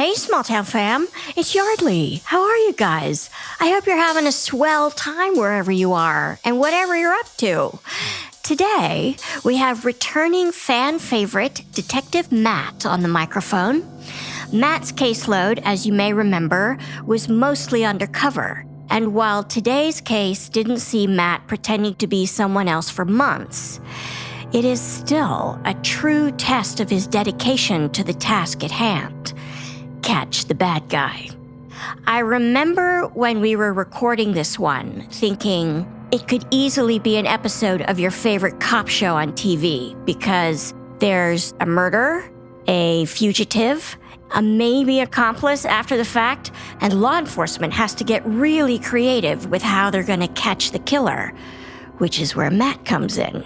Hey, Small Town fam. It's Yeardley. How are you guys? I hope you're having a swell time wherever you are and whatever you're up to. Today, we have returning fan favorite Detective Matt on the microphone. Matt's caseload, as you may remember, was mostly undercover. And while today's case didn't see Matt pretending to be someone else for months, it is still a true test of his dedication to the task at hand. Catch the bad guy. I remember when we were recording this one, thinking it could easily be an episode of your favorite cop show on TV because there's a murder, a fugitive, a maybe accomplice after the fact, and law enforcement has to get really creative with how they're going to catch the killer, which is where Matt comes in.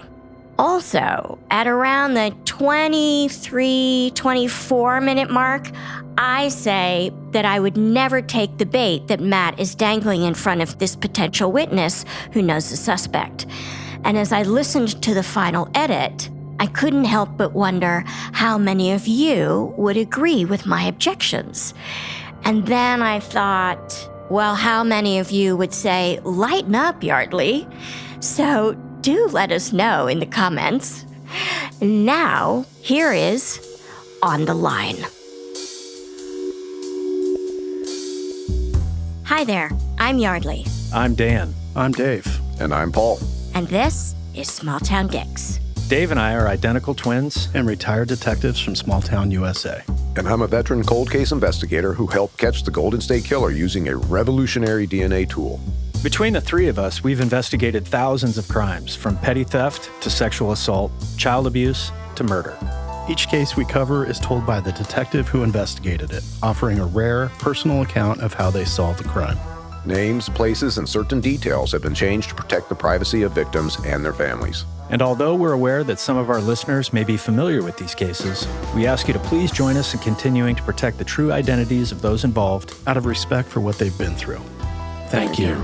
Also, at around the 23, 24-minute mark, I say that I would never take the bait that Matt is dangling in front of this potential witness who knows the suspect. And as I listened to the final edit, I couldn't help but wonder how many of you would agree with my objections. And then I thought, well, how many of you would say, lighten up, Yeardley? So do let us know in the comments. Now, here is On the Line. Hi there, I'm Yeardley. I'm Dan. I'm Dave. And I'm Paul. And this is Small Town Dicks. Dave and I are identical twins And retired detectives from small town USA. And I'm a veteran cold case investigator who helped catch the Golden State Killer using a revolutionary DNA tool. Between the three of us, we've investigated thousands of crimes, from petty theft to sexual assault, child abuse to murder. Each case we cover is told by the detective who investigated it, offering a rare, personal account of how they solved the crime. Names, places, and certain details have been changed to protect the privacy of victims and their families. And although we're aware that some of our listeners may be familiar with these cases, we ask you to please join us in continuing to protect the true identities of those involved out of respect for what they've been through. Thank you.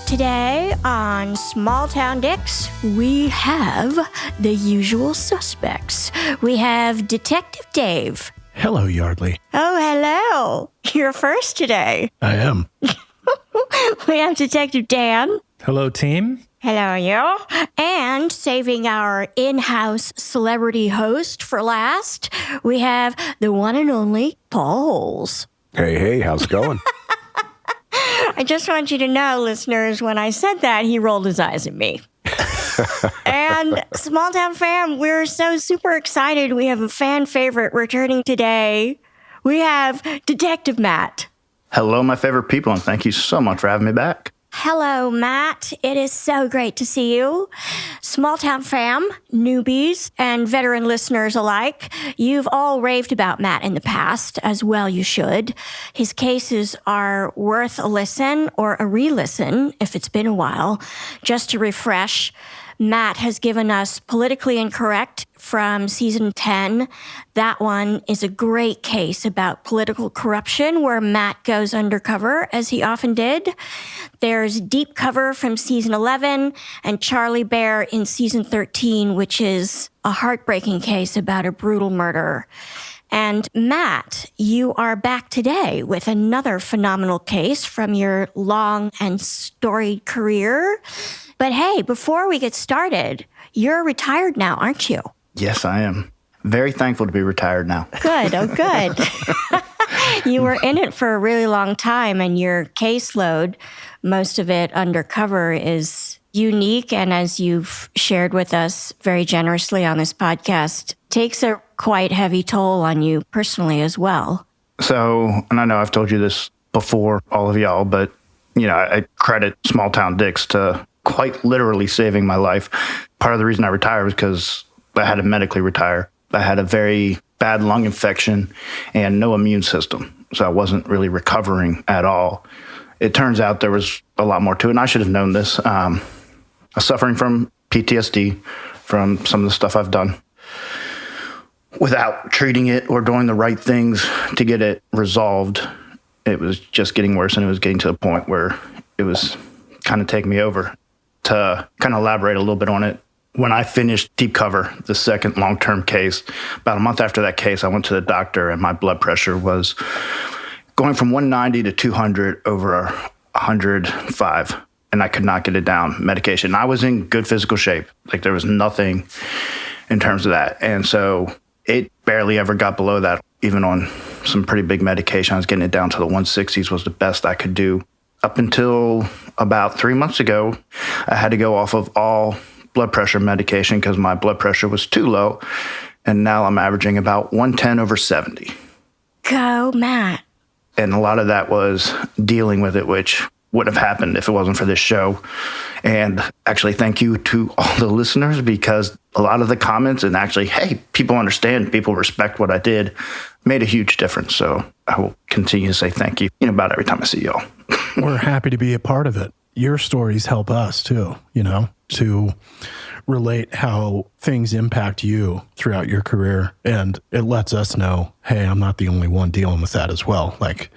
Today on Small Town Dicks, we have the usual suspects. We have Detective Dave. Hello, Yeardley. Oh, hello. You're first today. I am. We have Detective Dan. Hello, team. Hello, you. And saving our in-house celebrity host for last, we have the one and only Paul Holes. Hey, how's it going? I just want you to know, listeners, when I said that, he rolled his eyes at me. And Small Town fam, we're so super excited. We have a fan favorite returning today. We have Detective Matt. Hello, my favorite people, and thank you so much for having me back. Hello, Matt. It is so great to see you. Small Town fam, newbies, and veteran listeners alike, you've all raved about Matt in the past, as well you should. His cases are worth a listen or a re-listen, if it's been a while. Just to refresh, Matt has given us Politically Incorrect from season 10. That one is a great case about political corruption where Matt goes undercover, as he often did. There's Deep Cover from season 11 and Charlie Bear in season 13, which is a heartbreaking case about a brutal murder. And Matt, you are back today with another phenomenal case from your long and storied career. But hey, before we get started, you're retired now, aren't you? Yes, I am. Very thankful to be retired now. Good, oh good. You were in it for a really long time, and your caseload, most of it undercover, is unique, and as you've shared with us very generously on this podcast, takes a quite heavy toll on you personally as well. So, and I know I've told you this before, all of y'all, but, I credit Small Town Dicks to quite literally saving my life. Part of the reason I retired was because I had to medically retire. I had a very bad lung infection and no immune system, so I wasn't really recovering at all. It turns out there was a lot more to it, and I should have known this. I was suffering from PTSD from some of the stuff I've done without treating it or doing the right things to get it resolved. It was just getting worse, and it was getting to a point where it was kind of taking me over. To to kind of elaborate a little bit on it, when I finished Deep Cover, the second long-term case, about a month after that case, I went to the doctor and my blood pressure was going from 190 to 200 over 105. And I could not get it down. Medication. I was in good physical shape. Like there was nothing in terms of that. And so it barely ever got below that. Even on some pretty big medication, I was getting it down to the 160s was the best I could do. Up until about 3 months ago, I had to go off of all blood pressure medication because my blood pressure was too low. And now I'm averaging about 110 over 70. Go, Matt. And a lot of that was dealing with it, which wouldn't have happened if it wasn't for this show. And actually, thank you to all the listeners, because a lot of the comments and actually, hey, people understand, people respect what I did, made a huge difference. So I will continue to say thank you about every time I see y'all. We're happy to be a part of it. Your stories help us too, to relate how things impact you throughout your career. And it lets us know, hey, I'm not the only one dealing with that as well. Like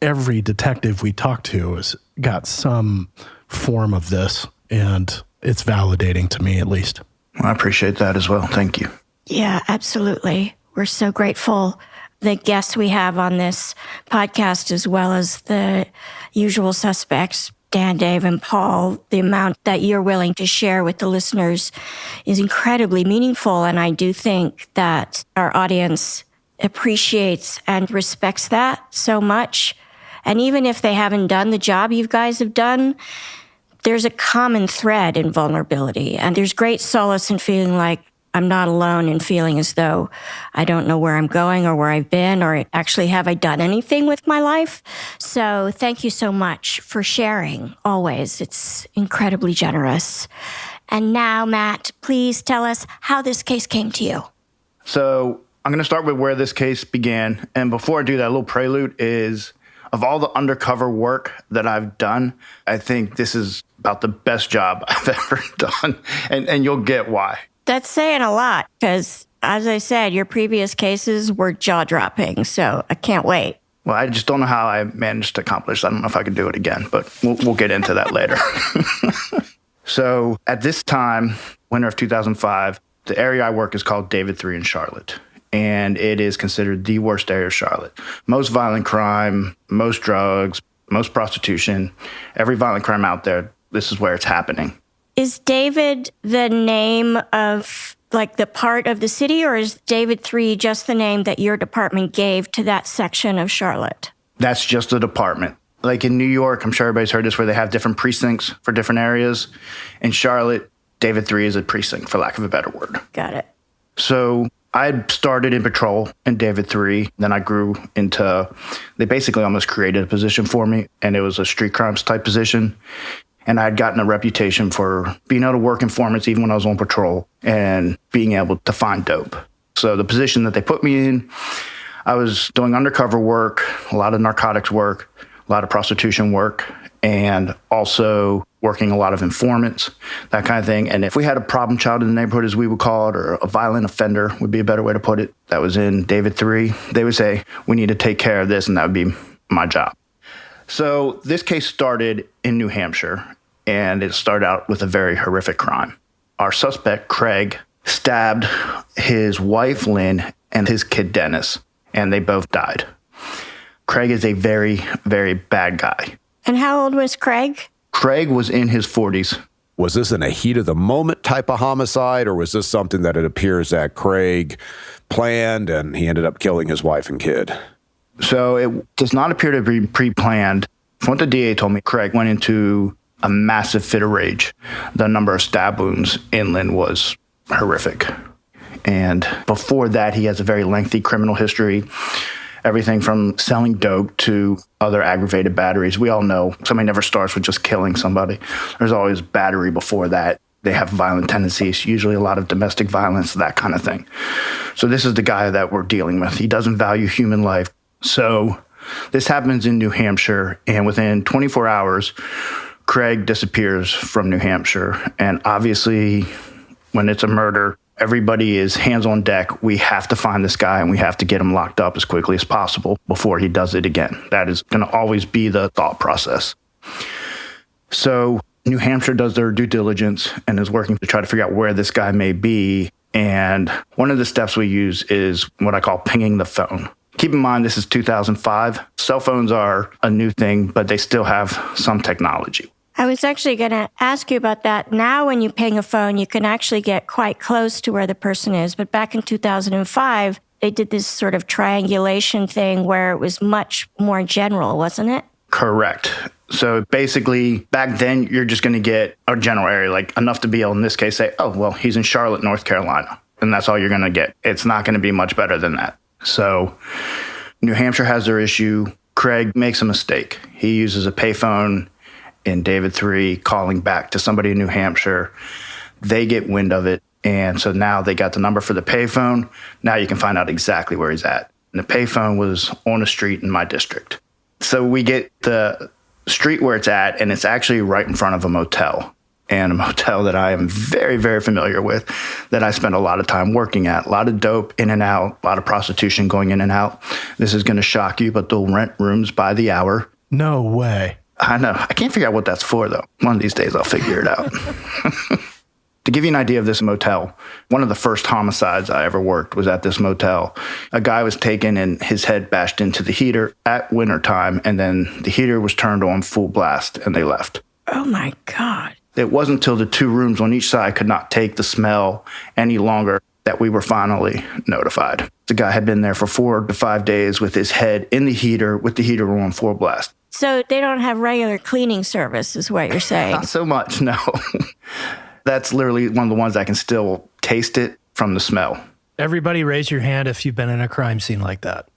every detective we talk to has got some form of this, and it's validating to me at least. Well, I appreciate that as well. Thank you. Yeah, absolutely. We're so grateful. The guests we have on this podcast, as well as the usual suspects, Dan, Dave, and Paul, the amount that you're willing to share with the listeners is incredibly meaningful. And I do think that our audience appreciates and respects that so much. And even if they haven't done the job you guys have done, there's a common thread in vulnerability. And there's great solace in feeling like I'm not alone and feeling as though I don't know where I'm going or where I've been or actually have I done anything with my life. So thank you so much for sharing always. It's incredibly generous. And now, Matt, please tell us how this case came to you. So I'm going to start with where this case began. And before I do that, a little prelude is, of all the undercover work that I've done, I think this is about the best job I've ever done. And you'll get why. That's saying a lot because, as I said, your previous cases were jaw-dropping, so I can't wait. Well, I just don't know how I managed to accomplish that. I don't know if I could do it again, but we'll get into that later. So at this time, winter of 2005, the area I work is called David 3 in Charlotte. And it is considered the worst area of Charlotte. Most violent crime, most drugs, most prostitution, every violent crime out there, this is where it's happening. Is David the name of, like, the part of the city, or is David 3 just the name that your department gave to that section of Charlotte? That's just a department. Like in New York, I'm sure everybody's heard this, where they have different precincts for different areas. In Charlotte, David 3 is a precinct, for lack of a better word. Got it. So I started in patrol in David 3. Then I grew into, they basically almost created a position for me, and it was a street crimes type position. And I had gotten a reputation for being able to work informants even when I was on patrol and being able to find dope. So the position that they put me in, I was doing undercover work, a lot of narcotics work, a lot of prostitution work, and also working a lot of informants, that kind of thing. And if we had a problem child in the neighborhood, as we would call it, or a violent offender would be a better way to put it, that was in David 3, they would say, we need to take care of this, and that would be my job. So this case started in New Hampshire, and it started out with a very horrific crime. Our suspect, Craig, stabbed his wife, Lynn, and his kid, Dennis, and they both died. Craig is a very, very bad guy. And how old was Craig? Craig was in his 40s. Was this in a heat of the moment type of homicide, or was this something that it appears that Craig planned and he ended up killing his wife and kid? So it does not appear to be pre-planned. From what the DA told me, Craig went into a massive fit of rage. The number of stab wounds in Lynn was horrific. And before that, he has a very lengthy criminal history, everything from selling dope to other aggravated batteries. We all know somebody never starts with just killing somebody. There's always battery before that. They have violent tendencies, usually a lot of domestic violence, that kind of thing. So this is the guy that we're dealing with. He doesn't value human life. So this happens in New Hampshire, and within 24 hours, Craig disappears from New Hampshire. And obviously, when it's a murder, everybody is hands on deck. We have to find this guy, and we have to get him locked up as quickly as possible before he does it again. That is going to always be the thought process. So New Hampshire does their due diligence and is working to try to figure out where this guy may be. And one of the steps we use is what I call pinging the phone. Keep in mind, this is 2005. Cell phones are a new thing, but they still have some technology. I was actually going to ask you about that. Now, when you ping a phone, you can actually get quite close to where the person is. But back in 2005, they did this sort of triangulation thing where it was much more general, wasn't it? Correct. So basically, back then, you're just going to get a general area, like enough to be able, in this case, say, oh, well, he's in Charlotte, North Carolina. And that's all you're going to get. It's not going to be much better than that. So New Hampshire has their issue. Craig makes a mistake. He uses a payphone in David 3, calling back to somebody in New Hampshire. They get wind of it. And so now they got the number for the payphone. Now you can find out exactly where he's at. And the payphone was on a street in my district. So we get the street where it's at, and it's actually right in front of a motel. And a motel that I am very, very familiar with, that I spent a lot of time working at. A lot of dope in and out, a lot of prostitution going in and out. This is going to shock you, but they'll rent rooms by the hour. No way. I know. I can't figure out what that's for, though. One of these days I'll figure it out. To give you an idea of this motel, one of the first homicides I ever worked was at this motel. A guy was taken and his head bashed into the heater at wintertime, and then the heater was turned on full blast, and they left. Oh, my God. It wasn't until the two rooms on each side could not take the smell any longer that we were finally notified. The guy had been there for 4 to 5 days with his head in the heater, with the heater on full blast. So they don't have regular cleaning service, is what you're saying? Not so much, no. That's literally one of the ones I can still taste it from the smell. Everybody raise your hand if you've been in a crime scene like that.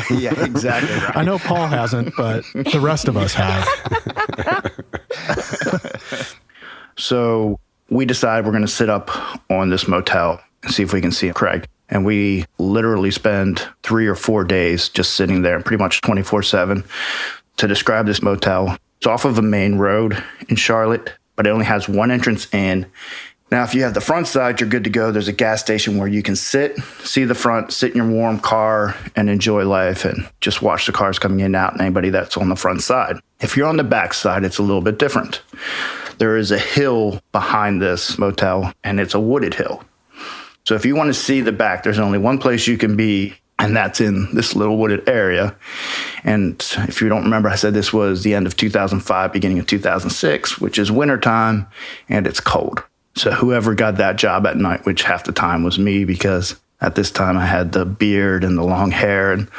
Yeah, exactly right. I know Paul hasn't, but the rest of us have. So we decide we're going to sit up on this motel and see if we can see Craig. And we literally spend 3 or 4 days just sitting there, pretty much 24/7. To describe this motel, it's off of a main road in Charlotte, but it only has one entrance in. Now, if you have the front side, you're good to go. There's a gas station where you can sit, see the front, sit in your warm car, and enjoy life and just watch the cars coming in and out and anybody that's on the front side. If you're on the back side, it's a little bit different. There is a hill behind this motel, and it's a wooded hill. So if you want to see the back, there's only one place you can be, and that's in this little wooded area. And if you don't remember, I said this was the end of 2005, beginning of 2006, which is wintertime, and it's cold. So whoever got that job at night, which half the time was me, because at this time I had the beard and the long hair and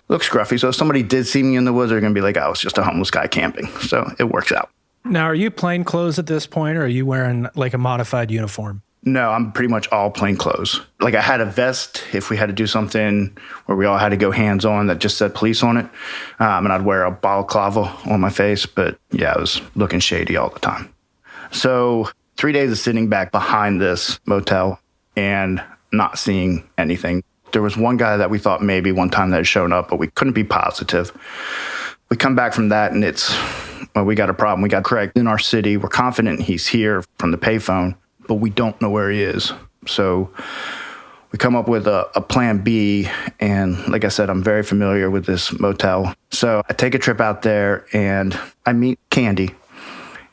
looked scruffy. So if somebody did see me in the woods, they're going to be like, oh, it's just a homeless guy camping. So it works out. Now, are you plain clothes at this point, or are you wearing like a modified uniform? No, I'm pretty much all plain clothes. Like I had a vest if we had to do something where we all had to go hands-on that just said police on it. And I'd wear a balaclava on my face. But yeah, I was looking shady all the time. So 3 days of sitting back behind this motel and not seeing anything. There was one guy that we thought maybe one time that had shown up, but we couldn't be positive. We come back from that and well, we got a problem. We got Craig in our city. We're confident he's here from the payphone, but we don't know where he is. So we come up with a plan B. And like I said, I'm very familiar with this motel. So I take a trip out there and I meet Candy.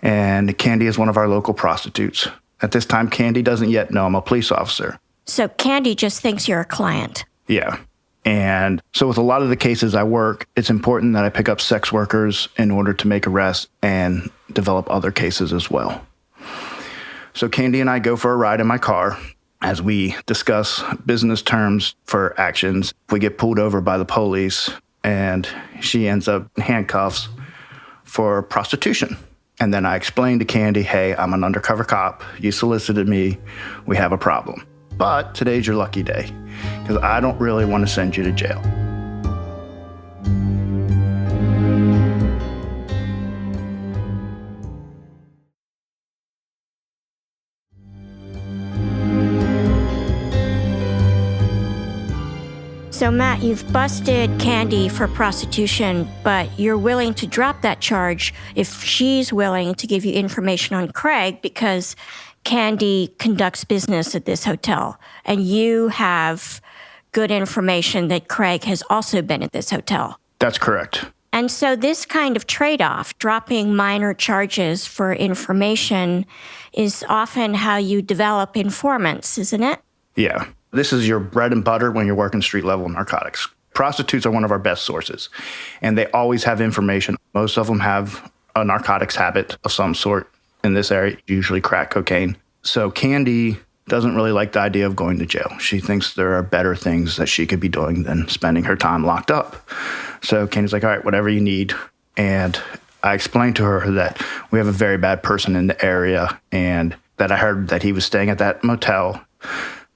And Candy is one of our local prostitutes. At this time, Candy doesn't yet know I'm a police officer. So Candy just thinks you're a client. Yeah. And so with a lot of the cases I work, it's important that I pick up sex workers in order to make arrests and develop other cases as well. So Candy and I go for a ride in my car as we discuss business terms for actions. We get pulled over by the police and she ends up in handcuffs for prostitution. And then I explained to Candy, hey, I'm an undercover cop. You solicited me. We have a problem. But today's your lucky day because I don't really want to send you to jail. So, Matt, you've busted Candy for prostitution, but you're willing to drop that charge if she's willing to give you information on Craig because Candy conducts business at this hotel, and you have good information that Craig has also been at this hotel. That's correct. And so this kind of trade-off, dropping minor charges for information, is often how you develop informants, isn't it? Yeah. This is your bread and butter when you're working street-level narcotics. Prostitutes are one of our best sources, and they always have information. Most of them have a narcotics habit of some sort in this area, usually crack cocaine. So Candy doesn't really like the idea of going to jail. She thinks there are better things that she could be doing than spending her time locked up. So Candy's like, all right, whatever you need. And I explained to her that we have a very bad person in the area and that I heard that he was staying at that motel.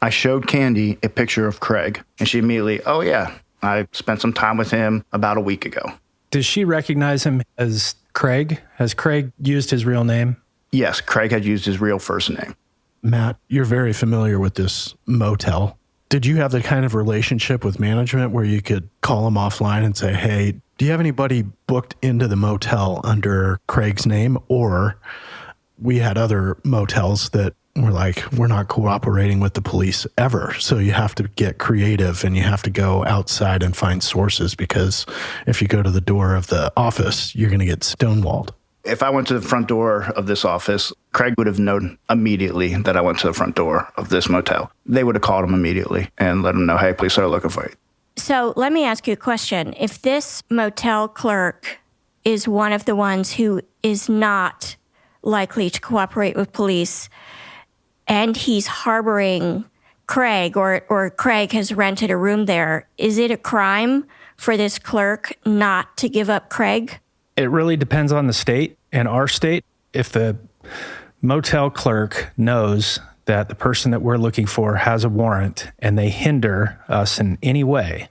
I showed Candy a picture of Craig, and she immediately, oh yeah, I spent some time with him about a week ago. Does she recognize him as Craig? Has Craig used his real name? Yes, Craig had used his real first name. Matt, you're very familiar with this motel. Did you have the kind of relationship with management where you could call them offline and say, hey, do you have anybody booked into the motel under Craig's name? Or we had other motels that were like, we're not cooperating with the police ever. So you have to get creative and you have to go outside and find sources, because if you go to the door of the office, you're going to get stonewalled. If I went to the front door of this office, Craig would have known immediately that I went to the front door of this motel. They would have called him immediately and let him know, hey, police are looking for you. So let me ask you a question. If this motel clerk is one of the ones who is not likely to cooperate with police, and he's harboring Craig, or Craig has rented a room there, is it a crime for this clerk not to give up Craig? It really depends on the state. In our state, if the motel clerk knows that the person that we're looking for has a warrant and they hinder us in any way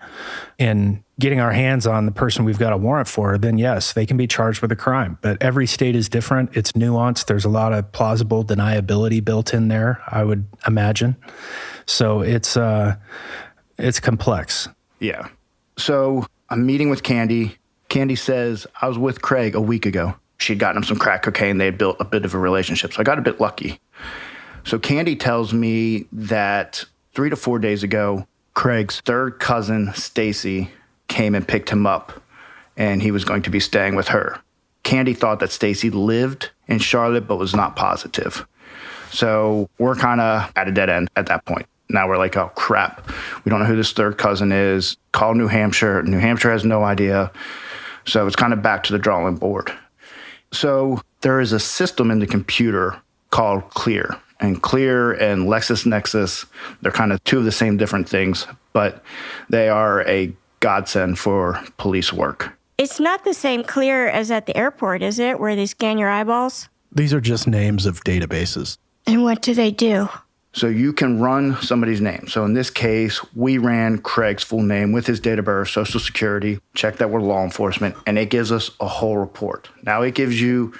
in getting our hands on the person we've got a warrant for, then yes, they can be charged with a crime. But every state is different. It's nuanced. There's a lot of plausible deniability built in there, I would imagine. So it's complex. Yeah. So I'm meeting with Candy. Candy says, I was with Craig a week ago. She'd gotten him some crack cocaine. They had built a bit of a relationship. So I got a bit lucky. So Candy tells me that 3 to 4 days ago, Craig's third cousin, Stacy, came and picked him up, and he was going to be staying with her. Candy thought that Stacy lived in Charlotte, but was not positive. So we're kind of at a dead end at that point. Now we're like, oh, crap. We don't know who this third cousin is. Call New Hampshire. New Hampshire has no idea. So it's kind of back to the drawing board. So there is a system in the computer called Clear. And Clear and LexisNexis, they're kind of two of the same different things, but they are a godsend for police work. It's not the same Clear as at the airport, is it, where they scan your eyeballs? These are just names of databases. And what do they do? So you can run somebody's name. So in this case, we ran Craig's full name with his date of birth, social security, checked that we're law enforcement, and it gives us a whole report. Now it gives you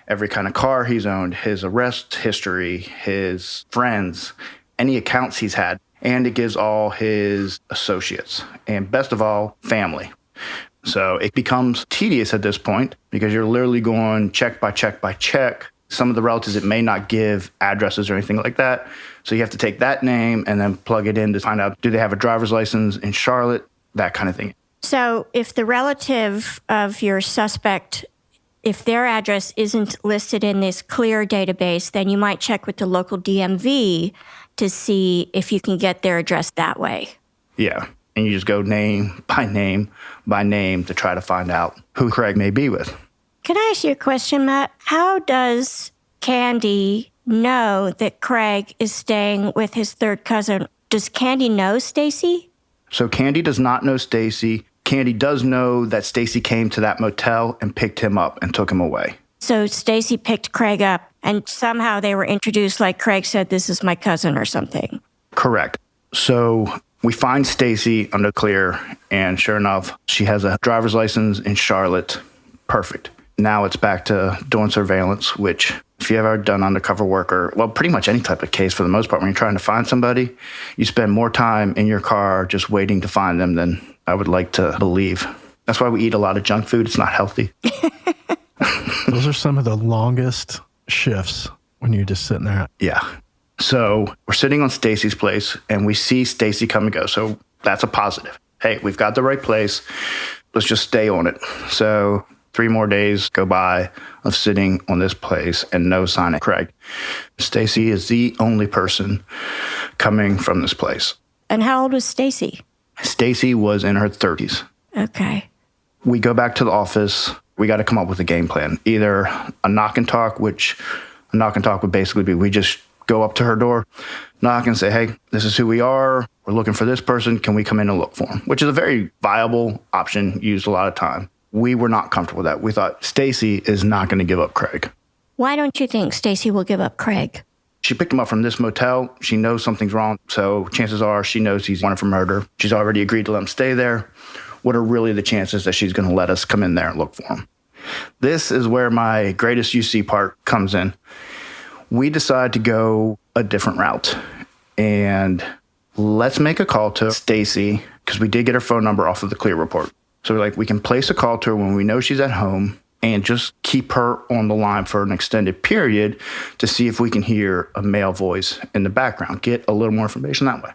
every kind of car he's owned, his arrest history, his friends, any accounts he's had, and it gives all his associates, and best of all, family. So it becomes tedious at this point because you're literally going check by check by check. Some of the relatives, it may not give addresses or anything like that. So you have to take that name and then plug it in to find out, do they have a driver's license in Charlotte, that kind of thing. So if the relative of your suspect, if their address isn't listed in this Clear database, then you might check with the local DMV to see if you can get their address that way. Yeah. And you just go name by name by name to try to find out who Craig may be with. Can I ask you a question, Matt? How does Candy know that Craig is staying with his third cousin? Does Candy know Stacy? So Candy does not know Stacy. Candy does know that Stacy came to that motel and picked him up and took him away. So Stacy picked Craig up, and somehow they were introduced like Craig said, this is my cousin or something. Correct. So we find Stacy under Clear, and sure enough, she has a driver's license in Charlotte. Perfect. Now it's back to doing surveillance, which if you've ever done undercover work or, well, pretty much any type of case for the most part, when you're trying to find somebody, you spend more time in your car just waiting to find them than I would like to believe. That's why we eat a lot of junk food. It's not healthy. Those are some of the longest shifts when you're just sitting there. Yeah. So we're sitting on Stacy's place and we see Stacy come and go. So that's a positive. Hey, we've got the right place. let's just stay on it. So 3 more days go by of sitting on this place and no sign of Craig. Stacy is the only person coming from this place. And how old was Stacy? Stacy was in her 30s. Okay. We go back to the office. We got to come up with a game plan. Either a knock and talk, which a knock and talk would basically be we just go up to her door, knock and say, hey, this is who we are. We're looking for this person. Can we come in and look for him? Which is a very viable option used a lot of time. We were not comfortable with that. We thought Stacy is not going to give up Craig. Why don't you think Stacy will give up Craig? She picked him up from this motel. She knows something's wrong. So chances are she knows he's wanted for murder. She's already agreed to let him stay there. What are really the chances that she's going to let us come in there and look for him? This is where my greatest UC part comes in. We decide to go a different route. And let's make a call to Stacy, because we did get her phone number off of the Clear report. So we're like, we can place a call to her when we know she's at home and just keep her on the line for an extended period to see if we can hear a male voice in the background, get a little more information that way.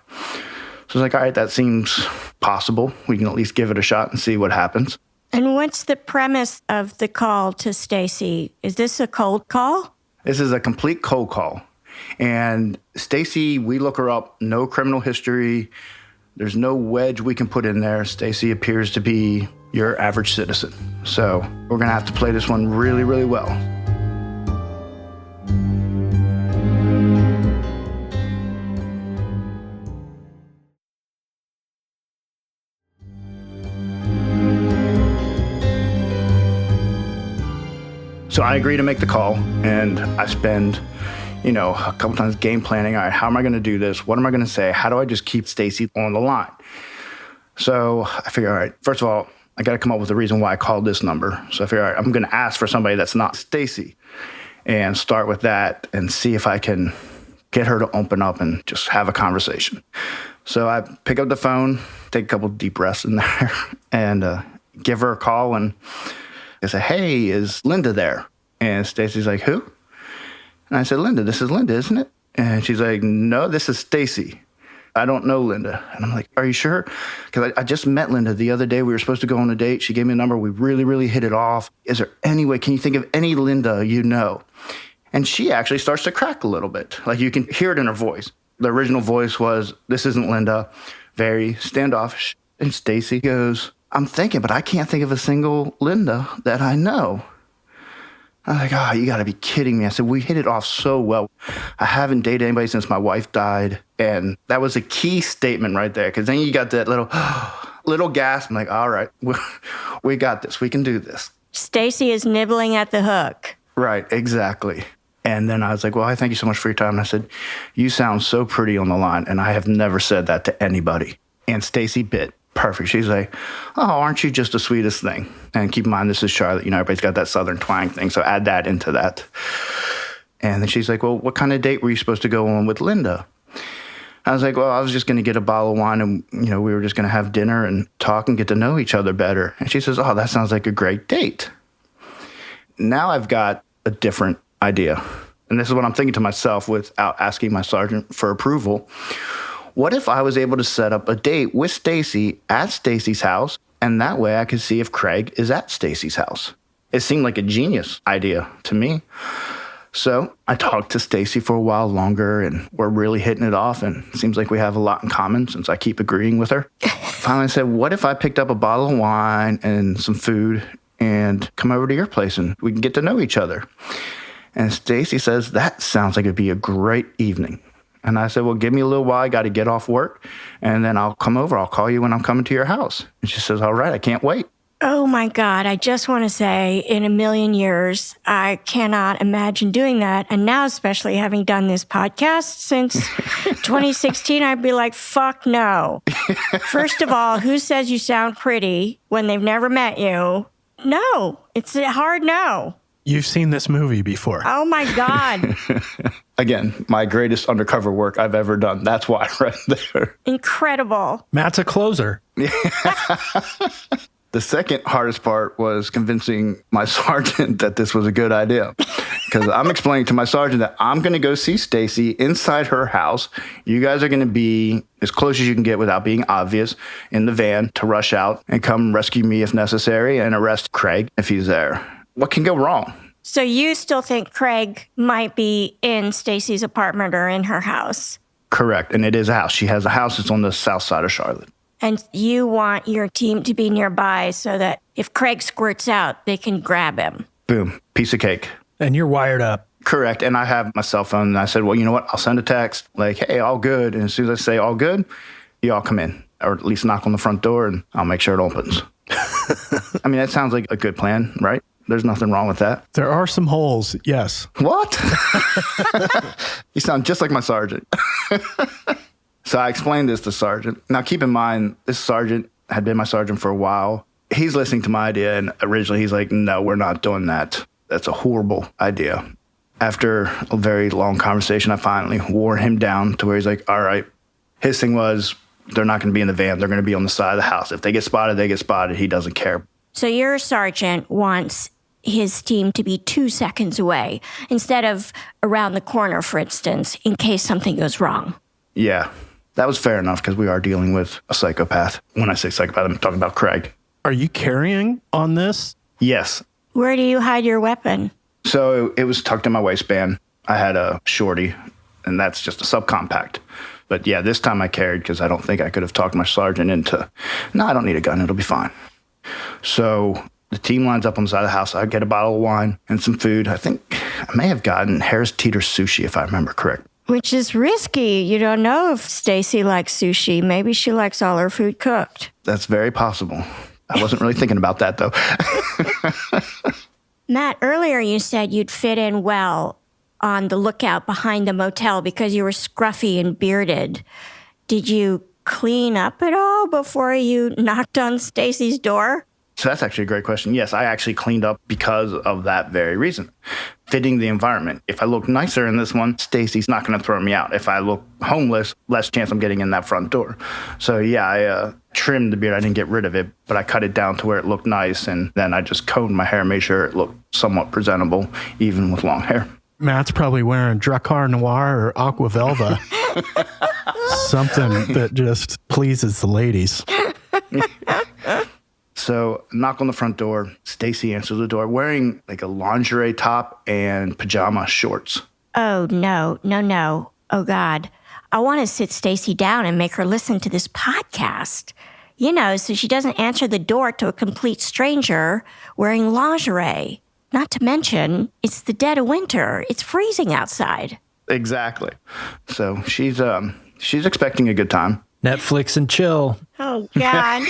So I was like, all right, that seems possible. We can at least give it a shot and see what happens. And what's the premise of the call to Stacy? Is this a cold call? This is a complete cold call. And Stacy, we look her up, no criminal history. There's no wedge we can put in there. Stacy appears to be your average citizen. So we're going to have to play this one really, really well. So I agree to make the call, and I spend, a couple times game planning. All right, how am I going to do this? What am I going to say? How do I just keep Stacy on the line? So I figure, all right, first of all, I got to come up with a reason why I called this number. So I figure, all right, I'm going to ask for somebody that's not Stacy and start with that and see if I can get her to open up and just have a conversation. So I pick up the phone, take a couple deep breaths in there, and give her a call, and I say, hey, is Linda there? And Stacy's like, who? And I said, Linda, this is Linda, isn't it? And she's like, no, this is Stacy. I don't know Linda. And I'm like, are you sure? Because I just met Linda the other day. We were supposed to go on a date. She gave me a number. We really, really hit it off. Is there any way, can you think of any Linda you know? And she actually starts to crack a little bit. Like you can hear it in her voice. The original voice was, this isn't Linda, very standoffish. And Stacy goes, I'm thinking, but I can't think of a single Linda that I know. I was like, oh, you got to be kidding me. I said, we hit it off so well. I haven't dated anybody since my wife died. And that was a key statement right there. Because then you got that little gasp. I'm like, all right, we got this. We can do this. Stacy is nibbling at the hook. Right, exactly. And then I was like, well, I thank you so much for your time. And I said, you sound so pretty on the line. And I have never said that to anybody. And Stacy bit. Perfect. She's like, oh, aren't you just the sweetest thing? And keep in mind, this is Charlotte. Everybody's got that Southern twang thing. So add that into that. And then she's like, well, what kind of date were you supposed to go on with Linda? I was like, well, I was just going to get a bottle of wine and, we were just going to have dinner and talk and get to know each other better. And she says, oh, that sounds like a great date. Now I've got a different idea. And this is what I'm thinking to myself without asking my sergeant for approval. What if I was able to set up a date with Stacy at Stacy's house, and that way I could see if Craig is at Stacy's house? It seemed like a genius idea to me. So I talked to Stacy for a while longer, and we're really hitting it off, and it seems like we have a lot in common since I keep agreeing with her. Finally I said, what if I picked up a bottle of wine and some food and come over to your place and we can get to know each other? And Stacy says, that sounds like it'd be a great evening. And I said, well, give me a little while. I got to get off work, and then I'll come over. I'll call you when I'm coming to your house. And she says, all right, I can't wait. Oh, my God. I just want to say, in a million years, I cannot imagine doing that. And now, especially having done this podcast since 2016, I'd be like, fuck no. First of all, who says you sound pretty when they've never met you? No, it's a hard no. You've seen this movie before. Oh, my God. Again, my greatest undercover work I've ever done. That's why I read there. Incredible. Matt's a closer. The second hardest part was convincing my sergeant that this was a good idea. Because I'm explaining to my sergeant that I'm going to go see Stacy inside her house. You guys are going to be as close as you can get without being obvious in the van to rush out and come rescue me if necessary and arrest Craig if he's there. What can go wrong? So you still think Craig might be in Stacy's apartment or in her house? Correct. And it is a house. She has a house that's on the south side of Charlotte. And you want your team to be nearby so that if Craig squirts out, they can grab him. Boom. Piece of cake. And you're wired up. Correct. And I have my cell phone. And I said, well, you know what? I'll send a text like, hey, all good. And as soon as I say all good, you all come in. Or at least knock on the front door and I'll make sure it opens. I mean, that sounds like a good plan, right? There's nothing wrong with that. There are some holes, yes. What? You sound just like my sergeant. So I explained this to Sergeant. Now, keep in mind, this sergeant had been my sergeant for a while. He's listening to my idea, and originally he's like, no, we're not doing that. That's a horrible idea. After a very long conversation, I finally wore him down to where he's like, all right. His thing was, they're not going to be in the van. They're going to be on the side of the house. If they get spotted, they get spotted. He doesn't care. So your sergeant wants his team to be 2 seconds away instead of around the corner, for instance, in case something goes wrong. Yeah. That was fair enough because we are dealing with a psychopath. When I say psychopath, I'm talking about Craig. Are you carrying on this? Yes. Where do you hide your weapon? So it was tucked in my waistband. I had a shorty, and that's just a subcompact. But yeah, this time I carried because I don't think I could have talked my sergeant into, no, I don't need a gun. It'll be fine. So the team lines up on the side of the house. I get a bottle of wine and some food. I think I may have gotten Harris Teeter sushi, if I remember correct. Which is risky. You don't know if Stacy likes sushi. Maybe she likes all her food cooked. That's very possible. I wasn't really thinking about that, though. Matt, earlier you said you'd fit in well on the lookout behind the motel because you were scruffy and bearded. Did you clean up at all before you knocked on Stacy's door? So that's actually a great question. Yes, I actually cleaned up because of that very reason. Fitting the environment. If I look nicer in this one, Stacy's not going to throw me out. If I look homeless, less chance I'm getting in that front door. So yeah, I trimmed the beard. I didn't get rid of it, but I cut it down to where it looked nice. And then I just combed my hair, made sure it looked somewhat presentable, even with long hair. Matt's probably wearing Dracar Noir or Aqua Velva. Something that just pleases the ladies. So knock on the front door. Stacy answers the door wearing like a lingerie top and pajama shorts. Oh, no. Oh, God. I want to sit Stacy down and make her listen to this podcast. You know, so she doesn't answer the door to a complete stranger wearing lingerie. Not to mention, it's the dead of winter. It's freezing outside. Exactly. So she's expecting a good time. Netflix and chill. Oh, God.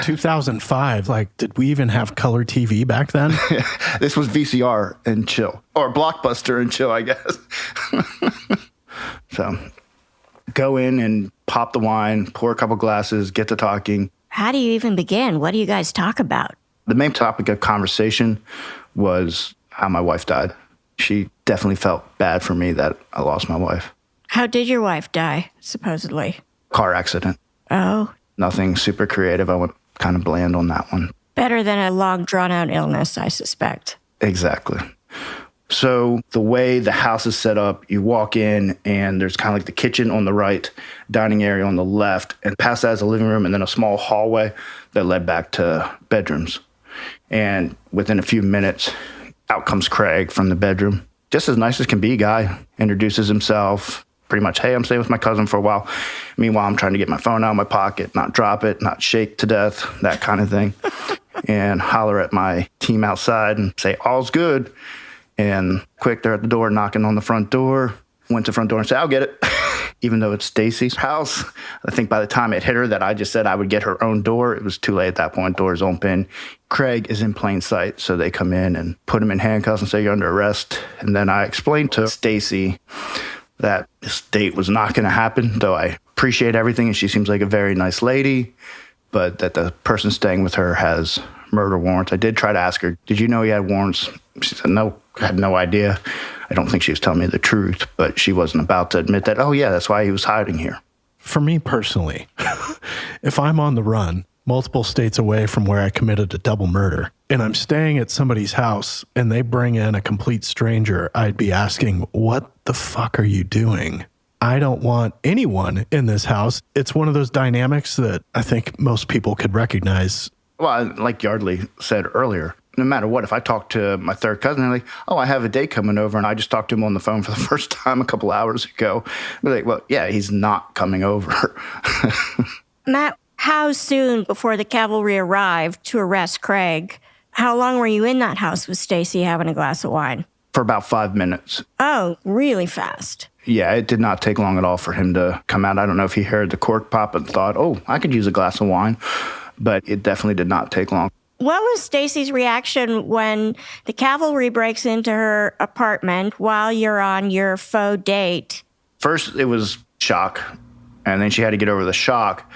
2005, like, did we even have color TV back then? This was VCR and chill. Or Blockbuster and chill, I guess. So go in and pop the wine, pour a couple glasses, get to talking. How do you even begin? What do you guys talk about? The main topic of conversation was how my wife died. She definitely felt bad for me that I lost my wife. How did your wife die, supposedly? Car accident. Oh. Nothing super creative. I went kind of bland on that one. Better than a long, drawn-out illness, I suspect. Exactly. So the way the house is set up, you walk in and there's kind of like the kitchen on the right, dining area on the left, and past that is a living room and then a small hallway that led back to bedrooms. And within a few minutes, out comes Craig from the bedroom. Just as nice as can be, guy. Introduces himself. Pretty much, hey, I'm staying with my cousin for a while. Meanwhile, I'm trying to get my phone out of my pocket, not drop it, not shake to death, that kind of thing. And holler at my team outside and say, all's good. And quick, they're at the door, knocking on the front door. Went to the front door and said, I'll get it. Even though it's Stacy's house. I think by the time it hit her that I just said I would get her own door, it was too late at that point. Doors open. Craig is in plain sight. So they come in and put him in handcuffs and say, you're under arrest. And then I explained to Stacy that this date was not going to happen, though I appreciate everything and she seems like a very nice lady, but that the person staying with her has murder warrants. I did try to ask her, did you know he had warrants? She said, no, I had no idea. I don't think she was telling me the truth, but she wasn't about to admit that, oh yeah, that's why he was hiding here. For me personally, if I'm on the run, multiple states away from where I committed a double murder, and I'm staying at somebody's house and they bring in a complete stranger, I'd be asking, what the fuck are you doing? I don't want anyone in this house. It's one of those dynamics that I think most people could recognize. Well, like Yeardley said earlier, no matter what, if I talk to my third cousin, they're like, oh, I have a date coming over, and I just talked to him on the phone for the first time a couple hours ago. We're like, well, yeah, he's not coming over. Matt, how soon before the cavalry arrived to arrest Craig? How long were you in that house with Stacy having a glass of wine? For about 5 minutes. Oh, really fast. Yeah, it did not take long at all for him to come out. I don't know if he heard the cork pop and thought, oh, I could use a glass of wine, but it definitely did not take long. What was Stacy's reaction when the cavalry breaks into her apartment while you're on your faux date? First, it was shock, and then she had to get over the shock.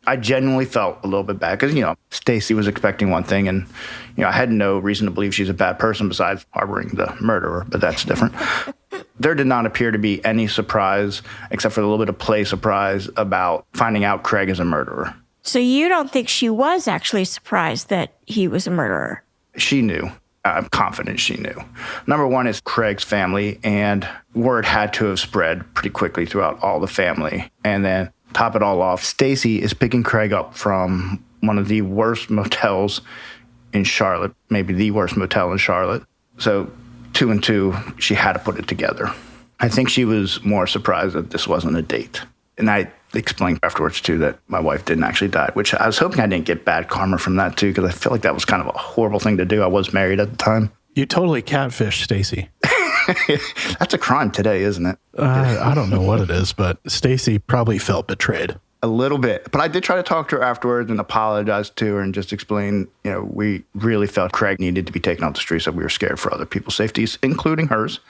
I genuinely felt a little bit bad because, Stacy was expecting one thing, and, I had no reason to believe she's a bad person besides harboring the murderer, but that's different. There did not appear to be any surprise, except for a little bit of play surprise about finding out Craig is a murderer. So you don't think she was actually surprised that he was a murderer? She knew. I'm confident she knew. Number one is Craig's family, and word had to have spread pretty quickly throughout all the family. And then, top it all off, Stacy is picking Craig up from one of the worst motels in Charlotte, maybe the worst motel in Charlotte. So 2 and 2, she had to put it together. I think she was more surprised that this wasn't a date. And I explained afterwards, too, that my wife didn't actually die, which I was hoping I didn't get bad karma from that, too, because I feel like that was kind of a horrible thing to do. I was married at the time. You totally catfished Stacy. That's a crime today, isn't it? I don't know what it is, but Stacy probably felt betrayed. A little bit. But I did try to talk to her afterwards and apologize to her and just explain, we really felt Craig needed to be taken off the streets, that we were scared for other people's safeties, including hers,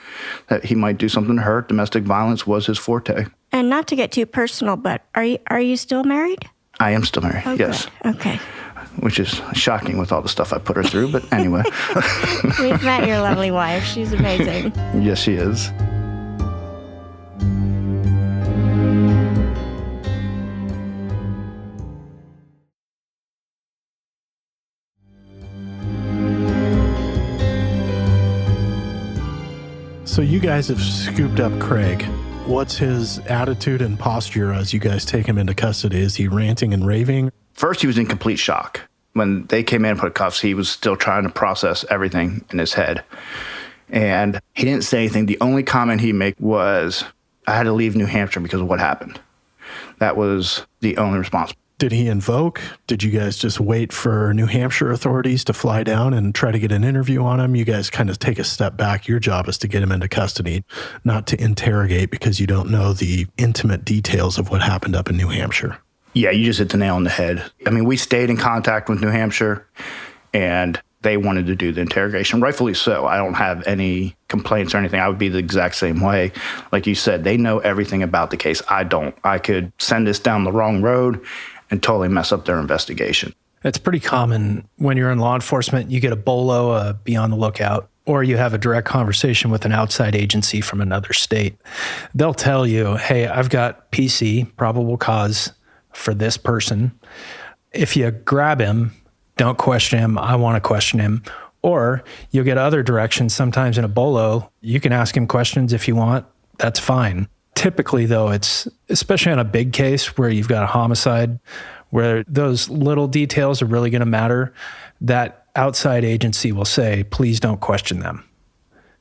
that he might do something to her. Domestic violence was his forte. And not to get too personal, but are you still married? I am still married, oh, yes. Good. Okay. Which is shocking with all the stuff I put her through, but anyway. We've met your lovely wife. She's amazing. Yes, she is. So you guys have scooped up Craig. What's his attitude and posture as you guys take him into custody? Is he ranting and raving? First, he was in complete shock. When they came in and put cuffs, he was still trying to process everything in his head. And he didn't say anything. The only comment he made was, I had to leave New Hampshire because of what happened. That was the only response. Did he invoke? Did you guys just wait for New Hampshire authorities to fly down and try to get an interview on him? You guys kind of take a step back. Your job is to get him into custody, not to interrogate because you don't know the intimate details of what happened up in New Hampshire. Yeah, you just hit the nail on the head. I mean, we stayed in contact with New Hampshire, and they wanted to do the interrogation. Rightfully so. I don't have any complaints or anything. I would be the exact same way. Like you said, they know everything about the case. I don't. I could send this down the wrong road and totally mess up their investigation. It's pretty common when you're in law enforcement, you get a BOLO, be on the lookout, or you have a direct conversation with an outside agency from another state. They'll tell you, hey, I've got PC, probable cause, for this person. If you grab him, don't question him. I want to question him. Or you'll get other directions. Sometimes in a BOLO, you can ask him questions if you want. That's fine. Typically, though, it's especially on a big case where you've got a homicide, where those little details are really going to matter, that outside agency will say, please don't question them.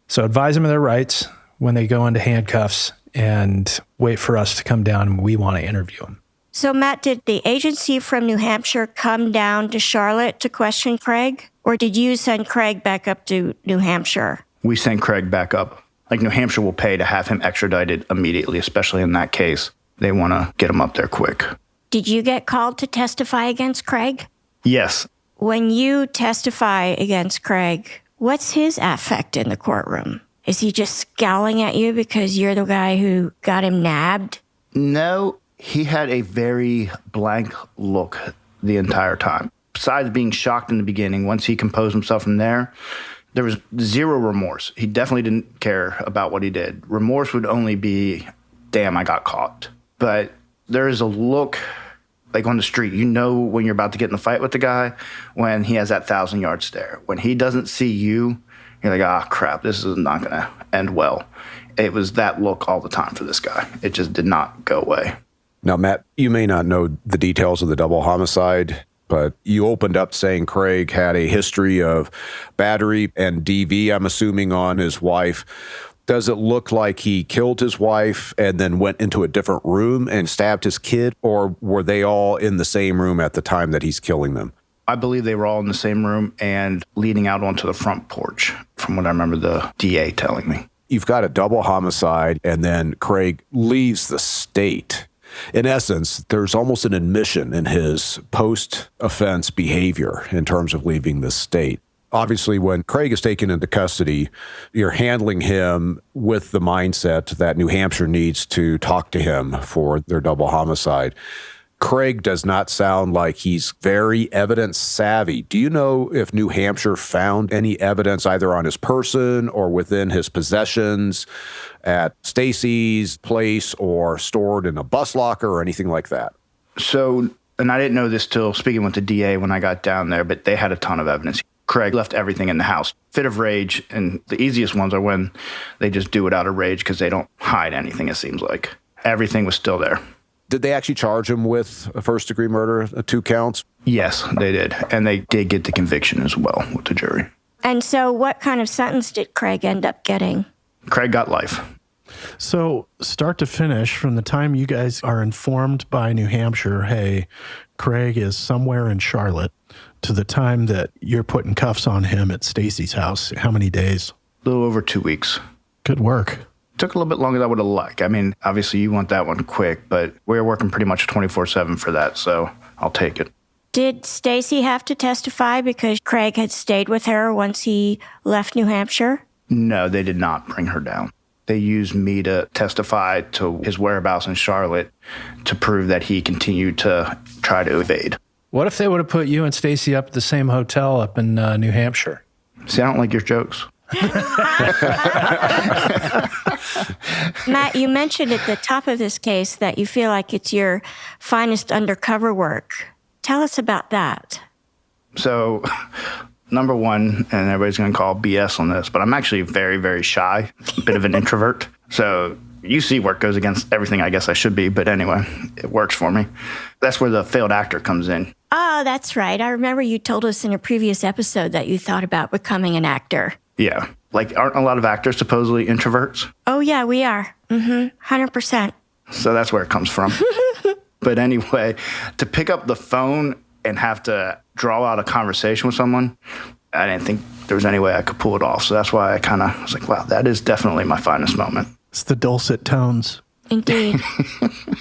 So advise them of their rights when they go into handcuffs and wait for us to come down and we want to interview them. So, Matt, did the agency from New Hampshire come down to Charlotte to question Craig? Or did you send Craig back up to New Hampshire? We sent Craig back up. Like, New Hampshire will pay to have him extradited immediately, especially in that case. They want to get him up there quick. Did you get called to testify against Craig? Yes. When you testify against Craig, what's his affect in the courtroom? Is he just scowling at you because you're the guy who got him nabbed? No, he had a very blank look the entire time. Besides being shocked in the beginning, once he composed himself from there was zero remorse. He definitely didn't care about what he did. Remorse would only be, damn, I got caught. But there is a look Like on the street, you know when you're about to get in a fight with the guy when he has that 1,000-yard stare. When he doesn't see you, you're like, ah, crap, this is not going to end well. It was that look all the time for this guy. It just did not go away. Now, Matt, you may not know the details of the double homicide, but you opened up saying Craig had a history of battery and DV, I'm assuming, on his wife. Does it look like he killed his wife and then went into a different room and stabbed his kid, or were they all in the same room at the time that he's killing them? I believe they were all in the same room and leading out onto the front porch, from what I remember the DA telling me. You've got a double homicide, and then Craig leaves the state. In essence, there's almost an admission in his post-offense behavior in terms of leaving the state. Obviously, when Craig is taken into custody, you're handling him with the mindset that New Hampshire needs to talk to him for their double homicide. Craig does not sound like he's very evidence savvy. Do you know if New Hampshire found any evidence either on his person or within his possessions at Stacy's place or stored in a bus locker or anything like that? So, and I didn't know this till speaking with the DA when I got down there, but they had a ton of evidence. Craig left everything in the house. Fit of rage, and the easiest ones are when they just do it out of rage because they don't hide anything, it seems like. Everything was still there. Did they actually charge him with a first-degree murder, 2 counts? Yes, they did. And they did get the conviction as well with the jury. And so what kind of sentence did Craig end up getting? Craig got life. So start to finish, from the time you guys are informed by New Hampshire, hey, Craig is somewhere in Charlotte, to the time that you're putting cuffs on him at Stacy's house, how many days? A little over 2 weeks. Good work. Took a little bit longer than I would have liked. I mean, obviously you want that one quick, but we're working pretty much 24/7 for that, so I'll take it. Did Stacy have to testify because Craig had stayed with her once he left New Hampshire? No, they did not bring her down. They used me to testify to his whereabouts in Charlotte to prove that he continued to try to evade. What if they would have put you and Stacy up at the same hotel up in New Hampshire? See, I don't like your jokes. Matt, you mentioned at the top of this case that you feel like it's your finest undercover work. Tell us about that. So, number one, and everybody's going to call BS on this, but I'm actually very, very shy, a bit of an introvert. So UC work goes against everything I guess I should be, but anyway, it works for me. That's where the failed actor comes in. Oh, that's right. I remember you told us in a previous episode that you thought about becoming an actor. Yeah. Like, aren't a lot of actors supposedly introverts? Oh, yeah, we are. 100%. So that's where it comes from. But anyway, to pick up the phone and have to draw out a conversation with someone, I didn't think there was any way I could pull it off. So that's why I kind of was like, wow, that is definitely my finest moment. It's the dulcet tones. Indeed.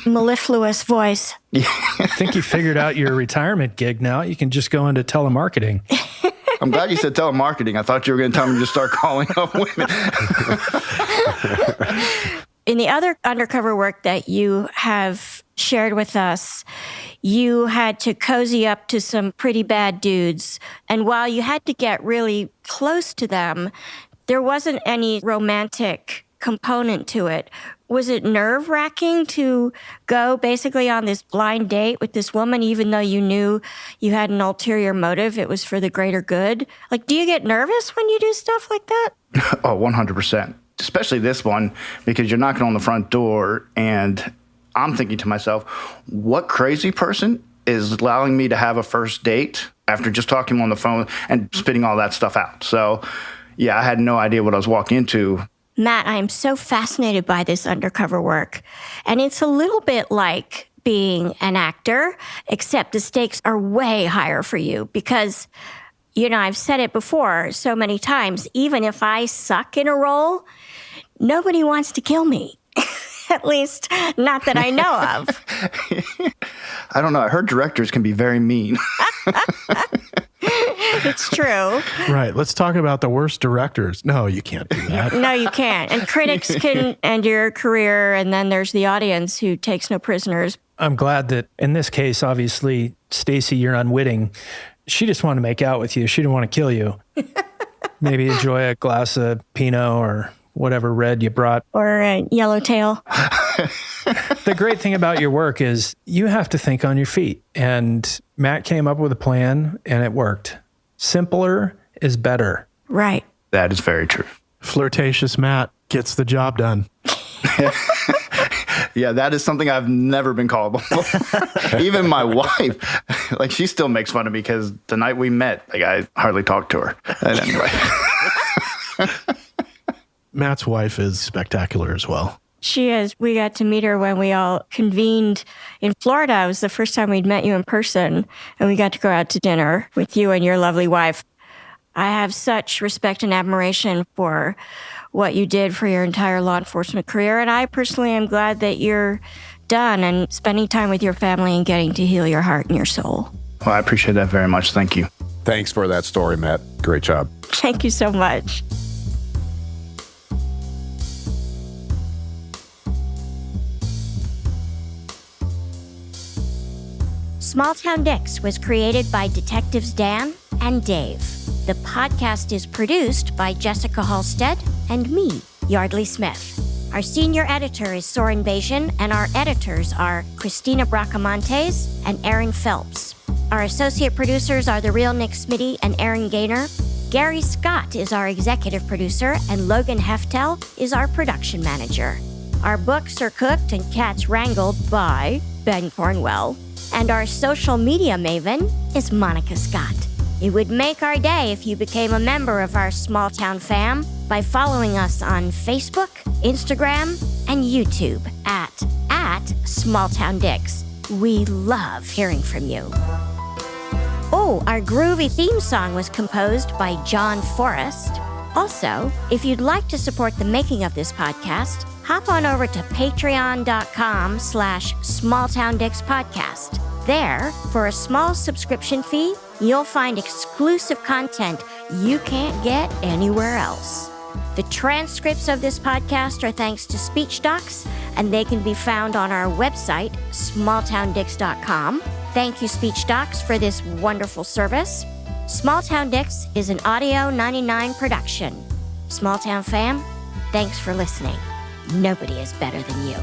Mellifluous voice. I think you figured out your retirement gig now. You can just go into telemarketing. I'm glad you said telemarketing. I thought you were going to tell me to just start calling up women. In the other undercover work that you have shared with us, you had to cozy up to some pretty bad dudes. And while you had to get really close to them, there wasn't any romantic component to it. Was it nerve-wracking to go basically on this blind date with this woman, even though you knew you had an ulterior motive, it was for the greater good? Like, do you get nervous when you do stuff like that? Oh, 100%. Especially this one, because you're knocking on the front door, and I'm thinking to myself, what crazy person is allowing me to have a first date after just talking on the phone and spitting all that stuff out? So, yeah, I had no idea what I was walking into. Matt, I am so fascinated by this undercover work. And it's a little bit like being an actor, except the stakes are way higher for you because, you know, I've said it before so many times, even if I suck in a role, nobody wants to kill me. At least, not that I know of. I don't know. I heard directors can be very mean. It's true. Right. Let's talk about the worst directors. No, you can't do that. No, you can't. And critics can end your career, and then there's the audience who takes no prisoners. I'm glad that in this case, obviously, Stacy, you're unwitting. She just wanted to make out with you. She didn't want to kill you. Maybe enjoy a glass of Pinot or whatever red you brought. Or a yellowtail. The great thing about your work is you have to think on your feet. And Matt came up with a plan and it worked. Simpler is better. Right. That is very true. Flirtatious Matt gets the job done. Yeah, that is something I've never been called before. Even my wife, like, she still makes fun of me because the night we met, like, I hardly talked to her. And anyway. Matt's wife is spectacular as well. She is. We got to meet her when we all convened in Florida. It was the first time we'd met you in person, and we got to go out to dinner with you and your lovely wife. I have such respect and admiration for what you did for your entire law enforcement career, and I personally am glad that you're done and spending time with your family and getting to heal your heart and your soul. Well, I appreciate that very much. Thank you. Thanks for that story, Matt. Great job. Thank you so much. Small Town Dicks was created by Detectives Dan and Dave. The podcast is produced by Jessica Halstead and me, Yeardley Smith. Our senior editor is Soren Bajan, and our editors are Christina Bracamontes and Aaron Phelps. Our associate producers are the real Nick Smitty and Aaron Gaynor. Gary Scott is our executive producer, and Logan Heftel is our production manager. Our books are cooked and cats wrangled by Ben Cornwell. And our social media maven is Monica Scott. It would make our day if you became a member of our small town fam by following us on Facebook, Instagram, and YouTube at Small Town Dicks. We love hearing from you. Oh, our groovy theme song was composed by John Forrest. Also, if you'd like to support the making of this podcast, hop on over to patreon.com/smalltowndickspodcast. There, for a small subscription fee, you'll find exclusive content you can't get anywhere else. The transcripts of this podcast are thanks to Speech Docs, and they can be found on our website, smalltowndicks.com. Thank you, Speech Docs, for this wonderful service. Small Town Dicks is an Audio 99 production. Small Town fam, thanks for listening. Nobody is better than you.